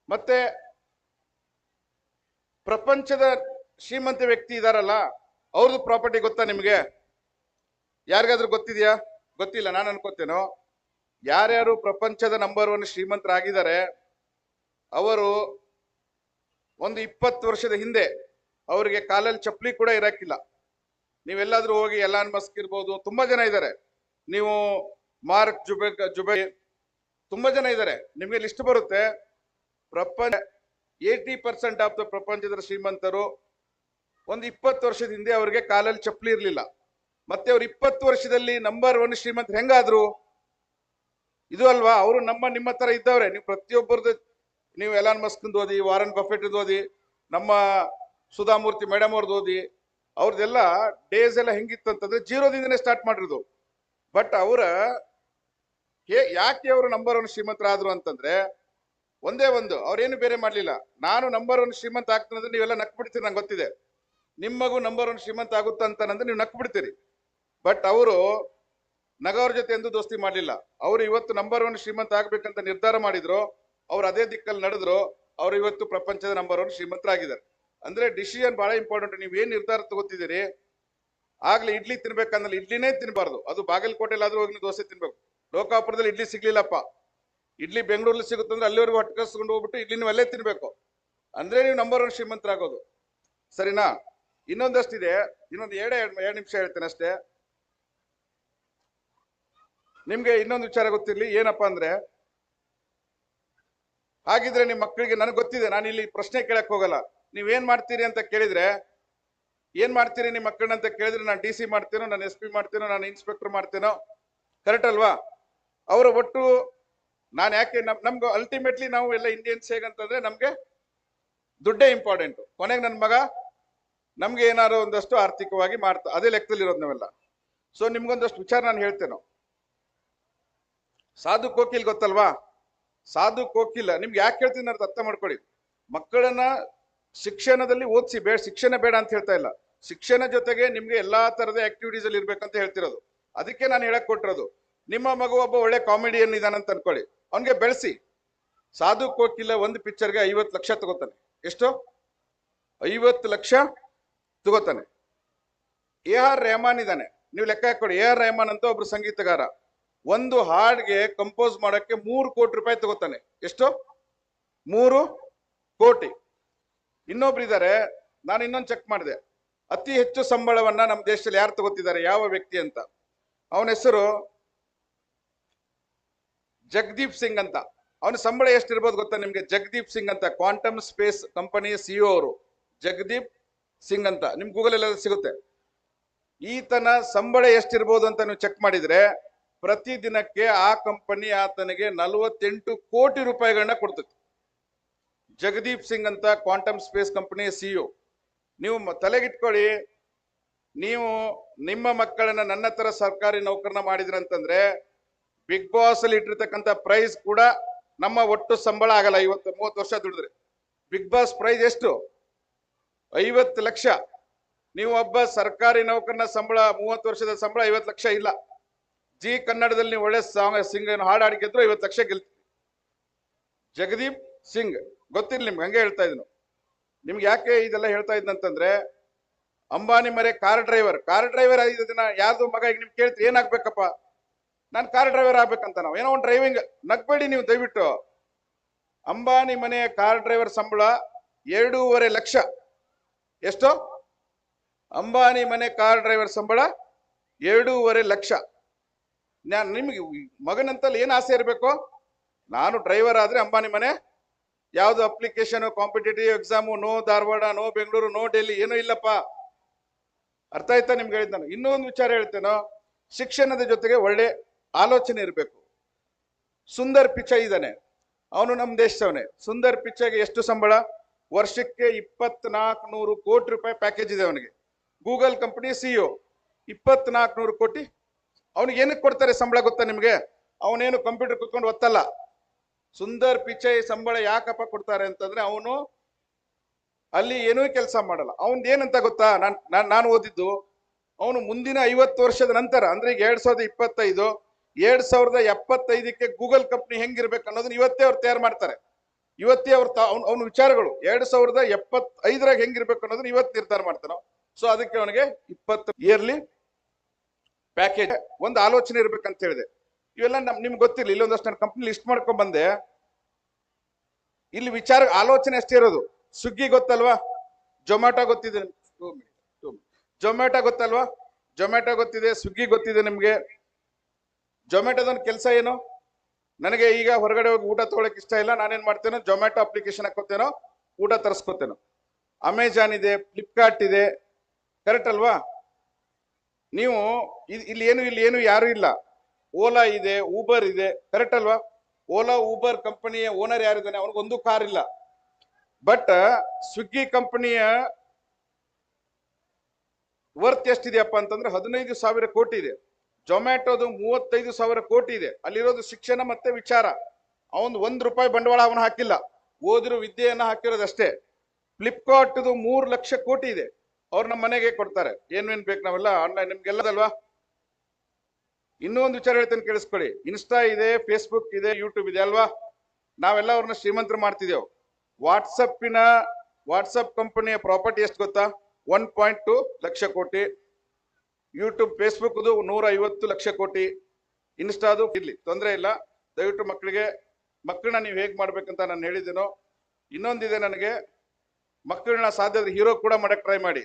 ಮತ್ತೆ ಪ್ರಪಂಚದ ಶ್ರೀಮಂತ ವ್ಯಕ್ತಿ ಇದಾರಲ್ಲ, ಅವ್ರದ್ದು ಪ್ರಾಪರ್ಟಿ ಗೊತ್ತಾ ನಿಮ್ಗೆ? ಯಾರಿಗಾದ್ರೂ ಗೊತ್ತಿದ್ಯಾ? ಗೊತ್ತಿಲ್ಲ, ನಾನು ಅನ್ಕೋತೇನೋ. ಯಾರ್ಯಾರು ಪ್ರಪಂಚದ ನಂಬರ್ 1 ಶ್ರೀಮಂತರಾಗಿದ್ದಾರೆ ಅವರು ಒಂದು 20 ವರ್ಷದ ಹಿಂದೆ ಅವರಿಗೆ ಕಾಲಲ್ಲಿ ಚಪ್ಪಲಿ ಕೂಡ ಇರಕ್ಕಿಲ್ಲ. ನೀವೆಲ್ಲಾದ್ರೂ ಹೋಗಿ, ಎಲಾನ್ ಮಸ್ಕ್ ಇರ್ಬೋದು, ತುಂಬಾ ಜನ ಇದ್ದಾರೆ. ನೀವು ಮಾರ್ಕ್ ಜುಬೆ ತುಂಬಾ ಜನ ಇದ್ದಾರೆ. ನಿಮ್ಗೆ ಲಿಸ್ಟ್ ಬರುತ್ತೆ. 80% ಆಫ್ ದ ಪ್ರಪಂಚದ ಶ್ರೀಮಂತರು ಒಂದು 20 ವರ್ಷದ ಹಿಂದೆ ಅವರಿಗೆ ಕಾಲಲ್ಲಿ ಚಪ್ಪಲಿ ಇರ್ಲಿಲ್ಲ. ಮತ್ತೆ ಅವ್ರು 20 ವರ್ಷದಲ್ಲಿ ನಂಬರ್ 1 ಶ್ರೀಮಂತರು ಹೆಂಗಾದ್ರು? ಇದು ಅಲ್ವಾ? ಅವರು ನಿಮ್ಮ ತರ ಇದ್ದವ್ರೆ. ನೀವು ಪ್ರತಿಯೊಬ್ಬರದ್ದು, ನೀವು ಎಲಾನ್ ಮಸ್ಕ್ ಓದಿ, ವಾರನ್ ಬಫೆಟ್ ಓದಿ, ನಮ್ಮ ಸುಧಾಮೂರ್ತಿ ಮೇಡಮ್ ಅವ್ರದ್ದು ಓದಿ, ಅವ್ರದ್ದೆಲ್ಲ ಡೇಸ್ ಎಲ್ಲ ಹೆಂಗಿತ್ತು ಅಂತಂದ್ರೆ ಜೀರೋದಿಂದನೇ ಸ್ಟಾರ್ಟ್ ಮಾಡಿರೋದು. ಬಟ್ ಯಾಕೆ ಅವರು ನಂಬರ್ 1 ಶ್ರೀಮಂತರಾದ್ರು ಅಂತಂದ್ರೆ ಒಂದೇ ಒಂದು, ಅವ್ರೇನು ಬೇರೆ ಮಾಡ್ಲಿಲ್ಲ. ನಾನು ನಂಬರ್ 1 ಶ್ರೀಮಂತ ಆಗ್ತಾನಂದ್ರೆ ನೀವೆಲ್ಲ ನಕ್ ಬಿಡ್ತೀರಿ, ನಂಗೆ ಗೊತ್ತಿದೆ. ನಿಮ್ಮಗೂ ನಂಬರ್ 1 ಶ್ರೀಮಂತ ಆಗುತ್ತ ಅಂತಂದ್ರೆ ನೀವು ನಕ್ ಬಿಡ್ತೀರಿ. ಬಟ್ ಅವರು ನಗವ್ರ ಜೊತೆ ಎಂದು ದೋಸ್ತಿ ಮಾಡ್ಲಿಲ್ಲ. ಅವರು ಇವತ್ತು ನಂಬರ್ 1 ಶ್ರೀಮಂತ ಆಗ್ಬೇಕಂತ ನಿರ್ಧಾರ ಮಾಡಿದ್ರು. ಅವ್ರು ಅದೇ ದಿಕ್ಕಲ್ಲಿ ನಡೆದ್ರು. ಅವ್ರು ಇವತ್ತು ಪ್ರಪಂಚದ ನಂಬರ್ 1 ಶ್ರೀಮಂತರಾಗಿದ್ದಾರೆ. ಅಂದ್ರೆ ಡಿಸಿಷನ್ ಬಹಳ ಇಂಪಾರ್ಟೆಂಟ್. ನೀವು ಏನ್ ನಿರ್ಧಾರ ತಗೋತಿದ್ದೀರಿ, ಆಗ್ಲೇ ಇಡ್ಲಿ ತಿನ್ಬೇಕಂದ್ರೆ ಇಡ್ಲಿನೇ ತಿನ್ಬಾರ್ದು. ಅದು ಬಾಗಲಕೋಟೆಲ್ಲಾದ್ರೂ ಹೋಗಿ ದೋಸೆ ತಿನ್ಬೇಕು. ಲೋಕಾಪುರದಲ್ಲಿ ಇಡ್ಲಿ ಸಿಗ್ಲಿಲ್ಲಪ್ಪ, ಇಡ್ಲಿ ಬೆಂಗಳೂರಲ್ಲಿ ಸಿಗುತ್ತಂದ್ರೆ ಅಲ್ಲಿವರೆಗೂ ಹೊಟ್ಟೆಸ್ಕೊಂಡು ಹೋಗ್ಬಿಟ್ಟು ಇಡ್ಲಿ ನೀವು ಅಲ್ಲೇ ತಿನ್ಬೇಕು. ಅಂದ್ರೆ ನೀವು ನಂಬರ್ 1 ಶ್ರೀಮಂತರಾಗೋದು. ಸರಿನಾ? ಇನ್ನೊಂದಷ್ಟಿದೆ, ಇನ್ನೊಂದು ಎರಡು ನಿಮಿಷ ಹೇಳ್ತೇನೆ ಅಷ್ಟೇ. ನಿಮ್ಗೆ ಇನ್ನೊಂದು ವಿಚಾರ ಗೊತ್ತಿರ್ಲಿ, ಏನಪ್ಪಾ ಅಂದ್ರೆ, ಹಾಗಿದ್ರೆ ನಿಮ್ಮ ಮಕ್ಕಳಿಗೆ, ನನಗೆ ಗೊತ್ತಿದೆ, ನಾನು ಇಲ್ಲಿ ಪ್ರಶ್ನೆ ಕೇಳಕ್ ಹೋಗಲ್ಲ. ನೀವೇನ್ ಮಾಡ್ತೀರಿ ಅಂತ ಕೇಳಿದ್ರೆ, ಏನ್ ಮಾಡ್ತೀರಿ ನಿಮ್ಮ ಮಕ್ಕಳನ್ನ ಅಂತ ಕೇಳಿದ್ರೆ, ನಾನು DC ಮಾಡ್ತೇನೋ, ನಾನು SP ಮಾಡ್ತೇನೋ, ನಾನು ಇನ್ಸ್ಪೆಕ್ಟರ್ ಮಾಡ್ತೇನೋ, ಕರೆಕ್ಟ್ ಅಲ್ವಾ? ಅವರ ಒಟ್ಟು ನಾನು ಯಾಕೆ ನಮ್ಗೆ ಅಲ್ಟಿಮೇಟ್ಲಿ ನಾವು ಎಲ್ಲ ಇಂಡಿಯನ್ಸ್ ಹೇಗಂತಂದ್ರೆ ನಮ್ಗೆ ದುಡ್ಡೇ ಇಂಪಾರ್ಟೆಂಟ್. ಕೊನೆಗೆ ನನ್ನ ಮಗ ನಮ್ಗೆ ಏನಾದ್ರು ಒಂದಷ್ಟು ಆರ್ಥಿಕವಾಗಿ ಅದೇ ಲೆಕ್ಕದಲ್ಲಿ ಇರೋದು ನಾವೆಲ್ಲ. ಸೊ ನಿಮ್ಗೊಂದಷ್ಟು ವಿಚಾರ ನಾನು ಹೇಳ್ತೇನೋ. ಸಾಧು ಕೋಕಿಲ್ ಗೊತ್ತಲ್ವಾ? ಸಾಧು ಕೋಕಿಲ್ ನಿಮ್ಗೆ ಯಾಕೆ ಹೇಳ್ತೀನಿ ಅಂತ ಅರ್ಥ ಮಾಡ್ಕೊಳ್ಳಿ. ಮಕ್ಕಳನ್ನ ಶಿಕ್ಷಣದಲ್ಲಿ ಓದಿಸಿ, ಶಿಕ್ಷಣ ಬೇಡ ಅಂತ ಹೇಳ್ತಾ ಇಲ್ಲ. ಶಿಕ್ಷಣ ಜೊತೆಗೆ ನಿಮ್ಗೆ ಎಲ್ಲಾ ತರದ ಆಕ್ಟಿವಿಟೀಸ್ ಅಲ್ಲಿ ಇರ್ಬೇಕಂತ ಹೇಳ್ತಿರೋದು. ಅದಕ್ಕೆ ನಾನು ಹೇಳಕ್ ಕೊಟ್ಟಿರೋದು. ನಿಮ್ಮ ಮಗು ಒಬ್ಬ ಒಳ್ಳೆ ಕಾಮಿಡಿಯನ್ ಇದಾನಂತ ಅನ್ಕೊಳ್ಳಿ, ಅವನ್ಗೆ ಬೆಳೆಸಿ. ಸಾಧು ಕೋಕಿಲ ಒಂದು ಪಿಕ್ಚರ್ಗೆ 50 ಲಕ್ಷ ತಗೋತಾನೆ. ಎಷ್ಟು? 50 ಲಕ್ಷ ತಗೋತಾನೆ. AR ರೆಹಮಾನ್ ಇದ್ದಾನೆ, ನೀವು ಲೆಕ್ಕ ಹಾಕೊಡಿ. AR ರೆಹಮಾನ್ ಅಂತ ಒಬ್ರು ಸಂಗೀತಗಾರ, ಒಂದು ಹಾಡ್ಗೆ ಕಂಪೋಸ್ ಮಾಡಕ್ಕೆ 3 ಕೋಟಿ ರೂಪಾಯಿ ತಗೋತಾನೆ. ಎಷ್ಟು? 3 ಕೋಟಿ. ಇನ್ನೊಬ್ರು ಇದ್ದಾರೆ, ನಾನು ಇನ್ನೊಂದು ಚೆಕ್ ಮಾಡಿದೆ, ಅತಿ ಹೆಚ್ಚು ಸಂಬಳವನ್ನ ನಮ್ಮ ದೇಶದಲ್ಲಿ ಯಾರು ತಗೋತಿದ್ದಾರೆ, ಯಾವ ವ್ಯಕ್ತಿ ಅಂತ. ಅವನ ಹೆಸರು ಜಗದೀಪ್ ಸಿಂಗ್ ಅಂತ. ಅವನ ಸಂಬಳ ಎಷ್ಟಿರ್ಬೋದು ಗೊತ್ತಾ ನಿಮ್ಗೆ? ಜಗದೀಪ್ ಸಿಂಗ್ ಅಂತ, ಕ್ವಾಂಟಮ್ ಸ್ಪೇಸ್ ಕಂಪನಿಯ ಸಿಇಒ ಅವರು, ಜಗದೀಪ್ ಸಿಂಗ್ ಅಂತ. ನಿಮ್ ಗೂಗಲ್ ಎಲ್ಲ ಸಿಗುತ್ತೆ. ಈತನ ಸಂಬಳ ಎಷ್ಟಿರ್ಬೋದು ಅಂತ ನೀವು ಚೆಕ್ ಮಾಡಿದ್ರೆ ಪ್ರತಿ ದಿನಕ್ಕೆ ಆ ಕಂಪನಿ ಆತನಿಗೆ 48 ಕೋಟಿ ರೂಪಾಯಿಗಳನ್ನ ಕೊಡ್ತದೆ. ಜಗದೀಪ್ ಸಿಂಗ್ ಅಂತ, ಕ್ವಾಂಟಮ್ ಸ್ಪೇಸ್ ಕಂಪನಿಯ ಸಿಇಒ. ನೀವು ತಲೆಗಿಟ್ಕೊಳ್ಳಿ, ನೀವು ನಿಮ್ಮ ಮಕ್ಕಳನ್ನ ನನ್ನ ತರ ಸರ್ಕಾರಿ ನೌಕರನ ಮಾಡಿದ್ರಂತಂದ್ರೆ ಬಿಗ್ ಬಾಸ್ ಅಲ್ಲಿ ಇಟ್ಟಿರ್ತಕ್ಕಂಥ ಪ್ರೈಸ್ ಕೂಡ ನಮ್ಮ ಒಟ್ಟು ಸಂಬಳ ಆಗಲ್ಲ. 30 ವರ್ಷ ದುಡಿದ್ರೆ ಬಿಗ್ ಬಾಸ್ ಪ್ರೈಸ್ ಎಷ್ಟು? 50 ಲಕ್ಷ. ನೀವು ಒಬ್ಬ ಸರ್ಕಾರಿ ನೌಕರನ ಸಂಬಳ 30 ವರ್ಷದ ಸಂಬಳ 50 ಲಕ್ಷ ಇಲ್ಲ. ಜಿ ಕನ್ನಡದಲ್ಲಿ ನೀವು ಒಳ್ಳೆ ಸಿಂಗ್ ಹಾಡು ಹಾಡಿ ಗೆದ್ರು 50 ಲಕ್ಷ ಗೆಲ್ತೀವಿ. ಜಗದೀಪ್ ಸಿಂಗ್ ಗೊತ್ತಿಲ್ಲ ನಿಮ್ಗೆ, ಹಂಗೆ ಹೇಳ್ತಾ ಇದ್ನು. ನಿಮ್ಗೆ ಯಾಕೆ ಇದೆಲ್ಲ ಹೇಳ್ತಾ ಇದ್ನಂತಂದ್ರೆ, ಅಂಬಾನಿ ಮರೆ ಕಾರ್ ಡ್ರೈವರ್ 5 ದಿನ ಯಾರ್ದು ಮಗ ಈಗ ನಿಮ್ಗೆ ಕೇಳ್ತೀವಿ ಏನಾಗ್ಬೇಕಪ್ಪ? ನಾನು ಕಾರ್ ಡ್ರೈವರ್ ಆಗ್ಬೇಕಂತ. ನಾವು ಏನೋ ಒಂದು ಡ್ರೈವಿಂಗ್ ನಗ್ಬೇಡಿ ನೀವು ದಯವಿಟ್ಟು. ಅಂಬಾನಿ ಮನೆಯ ಕಾರ್ ಡ್ರೈವರ್ ಸಂಬಳ 2.5 ಲಕ್ಷ. ಎಷ್ಟು? ಅಂಬಾನಿ ಮನೆ ಕಾರ್ ಡ್ರೈವರ್ ಸಂಬಳ 2.5 ಲಕ್ಷ. ನಿಮ್ಗೆ ಮಗನಂತಲ್ಲಿ ಏನ್ ಆಸೆ ಇರಬೇಕು? ನಾನು ಡ್ರೈವರ್ ಆದ್ರೆ ಅಂಬಾನಿ ಮನೆ, ಯಾವ್ದು application, competitive exam, no Dharwad, no Bengaluru, no Delhi, ಏನೂ ಇಲ್ಲಪ್ಪ. ಅರ್ಥ ಆಯ್ತಾ ನಿಮ್ಗೆ ಹೇಳಿದ್ ನಾನು? ಇನ್ನೊಂದು ವಿಚಾರ ಹೇಳ್ತೇನೋ, ಶಿಕ್ಷಣದ ಜೊತೆಗೆ ಒಳ್ಳೆ ಆಲೋಚನೆ ಇರಬೇಕು. ಸುಂದರ್ ಪಿಚೈ ಇದ್ದಾನೆ, ಅವನು ನಮ್ಮ ದೇಶದವನೇ. ಸುಂದರ್ ಪಿಚೈಗೆ ಎಷ್ಟು ಸಂಬಳ? ವರ್ಷಕ್ಕೆ 2400 ಕೋಟಿ ರೂಪಾಯಿ ಪ್ಯಾಕೇಜ್ ಇದೆ ಅವನಿಗೆ. ಗೂಗಲ್ ಕಂಪನಿ ಸಿಇಒ, 2400 ಕೋಟಿ. ಅವನಿಗೆ ಏನಕ್ಕೆ ಕೊಡ್ತಾರೆ ಸಂಬಳ ಗೊತ್ತಾ ನಿಮ್ಗೆ? ಅವನೇನು ಕಂಪ್ಯೂಟರ್ ಕುತ್ಕೊಂಡು ಒತ್ತಲ್ಲ. ಸುಂದರ್ ಪಿಚೈ ಸಂಬಳ ಯಾಕಪ್ಪ ಕೊಡ್ತಾರೆ ಅಂತಂದ್ರೆ, ಅವನು ಅಲ್ಲಿ ಏನೂ ಕೆಲಸ ಮಾಡಲ್ಲ. ಅವನ್ ಏನಂತ ಗೊತ್ತಾ? ನಾನು ಓದಿದ್ದು, ಅವನು ಮುಂದಿನ 50 ವರ್ಷದ ನಂತರ, ಅಂದ್ರೆ ಈಗ 2025, 2075ಕ್ಕೆ ಗೂಗಲ್ ಕಂಪ್ನಿ ಹೆಂಗಿರ್ಬೇಕು ಅನ್ನೋದನ್ನ ಇವತ್ತೇ ಅವ್ರು ತಯಾರು ಮಾಡ್ತಾರೆ. ಇವತ್ತೇ ಅವನ ವಿಚಾರಗಳು 2075ರಾಗ ಹೆಂಗಿರ್ಬೇಕು ಅನ್ನೋದನ್ನ ಇವತ್ತು ನಿರ್ಧಾರ ಮಾಡ್ತಾನೆ. ಸೊ ಅದಕ್ಕೆ ಅವನಿಗೆ 20 ಇಯರ್ಲಿ ಪ್ಯಾಕೇಜ್, ಒಂದು ಆಲೋಚನೆ ಇರ್ಬೇಕಂತ ಹೇಳಿದೆ. ಇವೆಲ್ಲ ನಿಮ್ಗೆ ಗೊತ್ತಿಲ್ಲ. ಇಲ್ಲೊಂದಷ್ಟು ನಾನು ಕಂಪ್ನಿ ಲಿಸ್ಟ್ ಮಾಡ್ಕೊಂಡ್ ಬಂದೆ. ಇಲ್ಲಿ ವಿಚಾರ ಆಲೋಚನೆ ಅಷ್ಟೇ ಇರೋದು. ಸ್ವಿಗ್ಗಿ ಗೊತ್ತಲ್ವಾ? ಜೊಮ್ಯಾಟೊ ಗೊತ್ತಿದೆ. ಜೊಮ್ಯಾಟೊ ಗೊತ್ತಲ್ವಾ? ಜೊಮ್ಯಾಟೊ ಗೊತ್ತಿದೆ, ಸ್ವಿಗ್ಗಿ ಗೊತ್ತಿದೆ ನಿಮ್ಗೆ. ಜೊಮ್ಯಾಟೊದೊಂದು ಕೆಲಸ ಏನು? ನನಗೆ ಈಗ ಹೊರಗಡೆ ಹೋಗಿ ಊಟ ತಗೊಳಕ್ ಇಷ್ಟ ಇಲ್ಲ, ನಾನೇನ್ ಮಾಡ್ತೇನೋ, ಜೊಮ್ಯಾಟೊ ಅಪ್ಲಿಕೇಶನ್ ಹಾಕೋತೇನೋ, ಊಟ ತರಿಸ್ಕೋತೇನೋ. ಅಮೆಜಾನ್ ಇದೆ, ಫ್ಲಿಪ್ಕಾರ್ಟ್ ಇದೆ, ಕರೆಕ್ಟ್ ಅಲ್ವಾ? ನೀವು ಇಲ್ಲಿ ಏನು ಯಾರು ಇಲ್ಲ. ಓಲಾ ಇದೆ, ಊಬರ್ ಇದೆ, ಕರೆಕ್ಟ್ ಅಲ್ವಾ? ಓಲಾ ಊಬರ್ ಕಂಪನಿಯ ಓನರ್ ಯಾರಿದ್ದಾನೆ? ಅವ್ನಿಗೊಂದು ಕಾರ್ ಇಲ್ಲ. ಬಟ್ ಸ್ವಿಗ್ಗಿ ಕಂಪನಿಯ ವರ್ತ್ ಎಷ್ಟಿದೆಯಪ್ಪ ಅಂತಂದ್ರೆ 15,000 ಕೋಟಿ ಇದೆ. ಜೊಮ್ಯಾಟೋದು 35,000 ಕೋಟಿ ಇದೆ. ಅಲ್ಲಿರೋದು ಶಿಕ್ಷಣ ಮತ್ತೆ ವಿಚಾರ. ಅವನ್ ₹1 ಬಂಡವಾಳ ಅವನು ಹಾಕಿಲ್ಲ, ಓದಿರೋ ವಿದ್ಯೆಯನ್ನ ಹಾಕಿರೋದಷ್ಟೇ. ಫ್ಲಿಪ್ಕಾರ್ಟ್ದು 3 ಲಕ್ಷ ಕೋಟಿ ಇದೆ. ಅವ್ರು ನಮ್ಮ ಮನೆಗೆ ಕೊಡ್ತಾರೆ. ಏನೇನ್ ಬೇಕು ನಾವೆಲ್ಲ ಆನ್ಲೈನ್, ನಿಮ್ಗೆಲ್ಲದಲ್ವಾ? ಇನ್ನೂ ಒಂದು ವಿಚಾರ ಹೇಳ್ತೇನೆ, ಕೇಳಿಸ್ಕೊಳ್ಳಿ. ಇನ್ಸ್ಟಾ ಇದೆ, ಫೇಸ್ಬುಕ್ ಇದೆ, ಯೂಟ್ಯೂಬ್ ಇದೆ ಅಲ್ವಾ? ನಾವೆಲ್ಲ ಅವ್ರನ್ನ ಶ್ರೀಮಂತರು ಮಾಡ್ತಿದ್ದೇವೆ. ವಾಟ್ಸಪ್ ಕಂಪನಿಯ ಪ್ರಾಪರ್ಟಿ ಎಷ್ಟು ಗೊತ್ತಾ? 1.2 ಲಕ್ಷ ಕೋಟಿ. ಯೂಟ್ಯೂಬ್, ಫೇಸ್ಬುಕ್ದು 150 ಲಕ್ಷ ಕೋಟಿ. ಇನ್ಸ್ಟಾದು ಇರ್ಲಿ, ತೊಂದರೆ ಇಲ್ಲ. ದಯವಿಟ್ಟು ಮಕ್ಕಳನ್ನ ನೀವು ಹೇಗೆ ಮಾಡ್ಬೇಕಂತ ನಾನು ಹೇಳಿದ್ದೇನೋ. ಇನ್ನೊಂದಿದೆ, ನನಗೆ ಮಕ್ಕಳನ್ನ ಸಾಧ್ಯ ಹೀರೋ ಕೂಡ ಮಾಡಕ್ ಟ್ರೈ ಮಾಡಿ.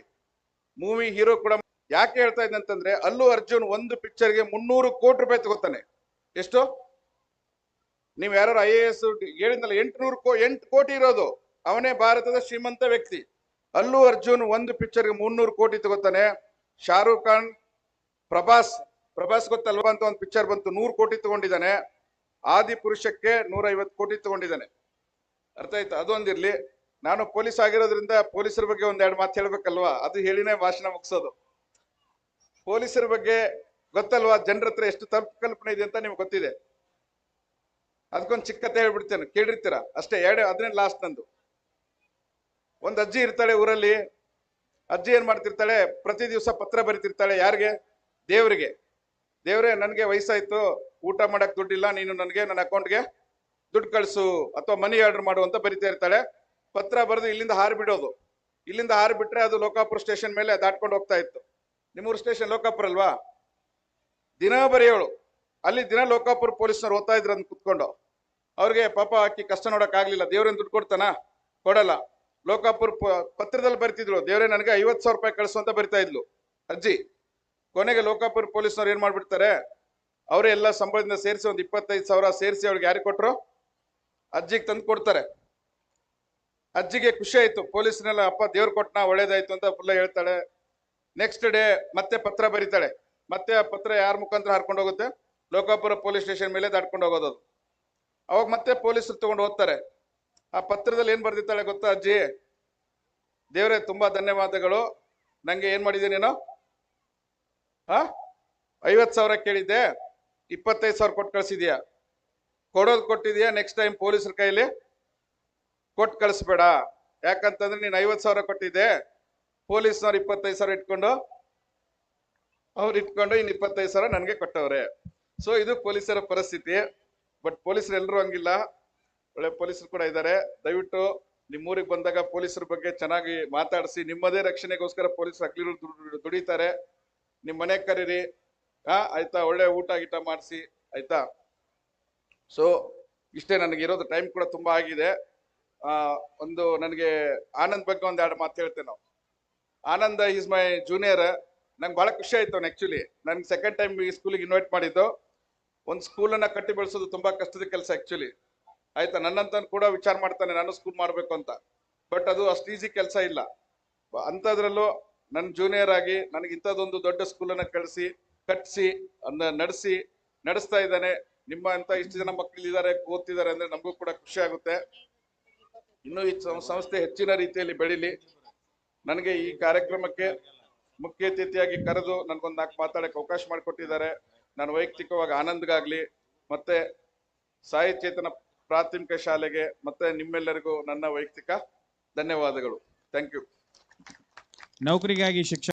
ಮೂವಿ ಹೀರೋ ಕೂಡ. ಯಾಕೆ ಹೇಳ್ತಾ ಇದ್ದೆ ಅಂತಂದ್ರೆ, ಅಲ್ಲು ಅರ್ಜುನ್ ಒಂದು ಪಿಕ್ಚರ್ಗೆ 300 ಕೋಟಿ ರೂಪಾಯಿ ತಗೋತಾನೆ. ಎಷ್ಟು? ನೀವು ಯಾರು IAS ಹೇಳಿದ್ನಲ್ಲ, 8 ಕೋಟಿ ಇರೋದು ಅವನೇ ಭಾರತದ ಶ್ರೀಮಂತ ವ್ಯಕ್ತಿ. ಅಲ್ಲು ಅರ್ಜುನ್ ಒಂದು ಪಿಕ್ಚರ್ಗೆ 300 ಕೋಟಿ ತಗೋತಾನೆ. ಶಾರುಖ್ ಖಾನ್, ಪ್ರಭಾಸ್ ಗೊತ್ತಲ್ವಾ ಅಂತ ಒಂದು ಪಿಕ್ಚರ್ ಬಂತು, 100 ಕೋಟಿ ತಗೊಂಡಿದ್ದಾನೆ. ಆದಿ ಪುರುಷಕ್ಕೆ 150 ಕೋಟಿ ತಗೊಂಡಿದ್ದಾನೆ. ಅರ್ಥ ಆಯ್ತಾ? ಅದೊಂದಿರ್ಲಿ. ನಾನು ಪೊಲೀಸ್ ಆಗಿರೋದ್ರಿಂದ ಪೊಲೀಸರ ಬಗ್ಗೆ 2 ಮಾತು ಹೇಳ್ಬೇಕಲ್ವಾ? ಅದು ಹೇಳಿನೇ ಭಾಷಣ ಮುಗಿಸೋದು. ಪೊಲೀಸರ ಬಗ್ಗೆ ಗೊತ್ತಲ್ವಾ? ಜನರ ಹತ್ರ ಎಷ್ಟು ತಪ್ಪು ಕಲ್ಪನೆ ಇದೆ ಅಂತ ನಿಮ್ಗೆ ಗೊತ್ತಿದೆ. ಅದಕ್ಕೊಂದು ಚಿಕ್ಕ ಕಥೆ ಹೇಳ್ಬಿಡ್ತೇನೆ, ಕೇಳಿರ್ತೀರಾ ಅಷ್ಟೇ. ಅದನ್ನೇ ಲಾಸ್ಟ್ ನಂದು. ಒಂದು ಅಜ್ಜಿ ಇರ್ತಾಳೆ ಊರಲ್ಲಿ. ಅಜ್ಜಿ ಏನ್ ಮಾಡ್ತಿರ್ತಾಳೆ? ಪ್ರತಿ ದಿವಸ ಪತ್ರ ಬರೀತಿರ್ತಾಳೆ. ಯಾರಿಗೆ? ದೇವರಿಗೆ. ದೇವ್ರೆ, ನನ್ಗೆ ವಯಸ್ಸಾಯ್ತು, ಊಟ ಮಾಡಕ್ ದುಡ್ಡಿಲ್ಲ, ನೀನು ನನಗೆ ನನ್ನ ಅಕೌಂಟ್ಗೆ ದುಡ್ಡು ಕಳಿಸು ಅಥವಾ ಮನಿ ಆರ್ಡರ್ ಮಾಡು ಅಂತ ಬರಿತಾ ಇರ್ತಾಳೆ. ಪತ್ರ ಬರೆದು ಇಲ್ಲಿಂದ ಹಾರಿಬಿಡೋದು. ಇಲ್ಲಿಂದ ಹಾರಿಬಿಟ್ರೆ ಅದು ಲೋಕಾಪುರ ಸ್ಟೇಷನ್ ಮೇಲೆ ದಾಟ್ಕೊಂಡು ಹೋಗ್ತಾ ಇತ್ತು. ನಿಮ್ಮೂರು ಸ್ಟೇಷನ್ ಲೋಕಾಪುರ ಅಲ್ವಾ? ದಿನ ಬರೆಯೋಳು. ಅಲ್ಲಿ ದಿನ ಲೋಕಾಪುರ ಪೊಲೀಸ್ನವ್ರು ಓದ್ತಾ ಇದ್ರು ಅಂತ ಕುತ್ಕೊಂಡು. ಅವ್ರಿಗೆ ಪಾಪ ಆಕಿ ಕಷ್ಟ ನೋಡಕ್ ಆಗ್ಲಿಲ್ಲ. ದೇವ್ರೇನ್ ದುಡ್ಡು ಕೊಡ್ತಾನ? ಕೊಡಲ್ಲ. ಲೋಕಾಪುರ ಪತ್ರದಲ್ಲಿ ಬರಿತಿದ್ರು, ದೇವ್ರೆ ನನಗೆ 50,000 ರೂಪಾಯಿ ಕಳಿಸು ಅಂತ ಬರಿತಾ ಇದ್ಲು ಅಜ್ಜಿ. ಕೊನೆಗೆ ಲೋಕಾಪುರ ಪೊಲೀಸ್ನವ್ರು ಏನ್ ಮಾಡ್ಬಿಡ್ತಾರೆ, ಅವರೇ ಎಲ್ಲ ಸಂಬಳದಿಂದ ಸೇರಿಸಿ ಒಂದು 25,000 ಸೇರಿಸಿ ಅವ್ರಿಗೆ ಯಾರಿಗೆ ಕೊಟ್ರು, ಅಜ್ಜಿಗೆ ತಂದು ಕೊಡ್ತಾರೆ. ಅಜ್ಜಿಗೆ ಖುಷಿ ಆಯ್ತು, ಪೊಲೀಸ್ನೆಲ್ಲ ಅಪ್ಪ ದೇವ್ರು ಕೊಟ್ನ ಒಳ್ಳೇದಾಯ್ತು ಅಂತ ಫುಲ್ಲ ಹೇಳ್ತಾಳೆ. ನೆಕ್ಸ್ಟ್ ಡೇ ಮತ್ತೆ ಪತ್ರ ಬರೀತಾಳೆ. ಮತ್ತೆ ಆ ಪತ್ರ ಯಾರ ಮುಖಾಂತರ ಹಾರ್ಕೊಂಡು ಹೋಗುತ್ತೆ, ಲೋಕಾಪುರ ಪೊಲೀಸ್ ಸ್ಟೇಷನ್ ಮೇಲೆ ದಾಟ್ಕೊಂಡು ಹೋಗೋದು. ಅವಾಗ ಮತ್ತೆ ಪೊಲೀಸರು ತಗೊಂಡು ಹೋಗ್ತಾರೆ. ಆ ಪತ್ರದಲ್ಲಿ ಏನ್ ಬರ್ದಿತ್ತಾಳೆ ಗೊತ್ತಾ ಅಜ್ಜಿ, ದೇವ್ರೆ ತುಂಬಾ ಧನ್ಯವಾದಗಳು, ನಂಗೆ ಏನ್ ಮಾಡಿದೆ ನೀನು, 50,000 ಕೇಳಿದ್ದೆ, 25,000 ಕೊಟ್ಟು ಕಳ್ಸಿದ್ಯಾ, ಕೊಡೋದು ಕೊಟ್ಟಿದ್ಯಾ, ನೆಕ್ಸ್ಟ್ ಟೈಮ್ ಪೊಲೀಸರ ಕೈಲಿ ಕೊಟ್ಟು ಕಳಿಸ್ಬೇಡ. ಯಾಕಂತಂದ್ರೆ ನೀನು 50,000 ಕೊಟ್ಟಿದ್ದೆ, ಪೊಲೀಸ್ನವ್ರು 25,000 ಇಟ್ಕೊಂಡು ಇನ್ನು 25,000 ನನಗೆ ಕೊಟ್ಟವ್ರೆ. ಸೊ ಇದು ಪೊಲೀಸರ ಪರಿಸ್ಥಿತಿ. ಬಟ್ ಪೊಲೀಸರು ಎಲ್ಲರೂ ಹಂಗಿಲ್ಲ, ಒಳ್ಳೆ ಪೊಲೀಸರು ಕೂಡ ಇದ್ದಾರೆ. ದಯವಿಟ್ಟು ನಿಮ್ಮೂರಿಗೆ ಬಂದಾಗ ಪೊಲೀಸರ ಬಗ್ಗೆ ಚೆನ್ನಾಗಿ ಮಾತಾಡಿಸಿ, ನಿಮ್ಮದೇ ರಕ್ಷಣೆಗೋಸ್ಕರ ಪೊಲೀಸರು ಹಗಲಿರುಳು ದುಡಿತಾರೆ. ನಿಮ್ಮ ಮನೆ ಕರೀರಿ, ಆಯ್ತಾ, ಒಳ್ಳೆ ಊಟ ಗೀಟ ಮಾಡಿಸಿ, ಆಯ್ತಾ. ಸೊ ಇಷ್ಟೇ, ನನಗಿರೋದು ಟೈಮ್ ಕೂಡ ತುಂಬಾ ಆಗಿದೆ. ಒಂದು ನನಗೆ ಆನಂದ್ ಬಗ್ಗೆ ಒಂದು 2 ಮಾತು ಹೇಳ್ತೇನೆ ನಾವು. Anand is my junior. ನಂಗೆ ಬಹಳ ಖುಷಿ ಆಯ್ತು. ಅವ್ನು ಆಕ್ಚುಲಿ ನನ್ಗೆ ಸೆಕೆಂಡ್ ಟೈಮ್ ಈ ಸ್ಕೂಲಿಗೆ ಇನ್ವೈಟ್ ಮಾಡಿದ್ದು. ಒಂದು ಸ್ಕೂಲನ್ನ ಕಟ್ಟಿ ಬೆಳೆಸೋದು ತುಂಬಾ ಕಷ್ಟದ ಕೆಲಸ ಆಕ್ಚುಲಿ, ಆಯ್ತಾ. ನನ್ನಂತ ಕೂಡ ವಿಚಾರ ಮಾಡ್ತಾನೆ ನಾನು ಸ್ಕೂಲ್ ಮಾಡ್ಬೇಕು ಅಂತ, ಬಟ್ ಅದು ಅಷ್ಟು ಈಸಿ ಕೆಲಸ ಇಲ್ಲ. ಅಂಥದ್ರಲ್ಲೂ ನನ್ನ ಜೂನಿಯರ್ ಆಗಿ ನನಗೆ ಇಂಥದ್ದೊಂದು ದೊಡ್ಡ ಸ್ಕೂಲನ್ನ ಕಟ್ಟಿಸಿ ನಡೆಸ್ತಾ ಇದ್ದಾನೆ. ನಿಮ್ಮ ಅಂತ ಇಷ್ಟು ಜನ ಮಕ್ಕಳಿದ್ದಾರೆ, ಓದ್ತಿದ್ದಾರೆ ಅಂದ್ರೆ ನಮಗೂ ಕೂಡ ಖುಷಿ ಆಗುತ್ತೆ. ಇನ್ನೂ ಈ ಸಂಸ್ಥೆ ಹೆಚ್ಚಿನ ರೀತಿಯಲ್ಲಿ ಬೆಳೀಲಿ. ನನಗೆ ಈ ಕಾರ್ಯಕ್ರಮಕ್ಕೆ ಮುಖ್ಯ ಅತಿಥಿಯಾಗಿ ಕರೆದು ನನಗೊಂದು 4 ಮಾತಾಡಕ್ಕೆ ಅವಕಾಶ ಮಾಡಿಕೊಟ್ಟಿದ್ದಾರೆ. ನಾನು ವೈಯಕ್ತಿಕವಾಗಿ ಆನಂದ್ಗಾಗ್ಲಿ, ಮತ್ತೆ ಸಾಯಿ ಚೇತನ ಪ್ರಾಥಮಿಕ ಶಾಲೆಗೆ, ಮತ್ತೆ ನಿಮ್ಮೆಲ್ಲರಿಗೂ ನನ್ನ ವೈಯಕ್ತಿಕ ಧನ್ಯವಾದಗಳು. Thank you. ನೌಕರಿಗಾಗಿ ಶಿಕ್ಷಣ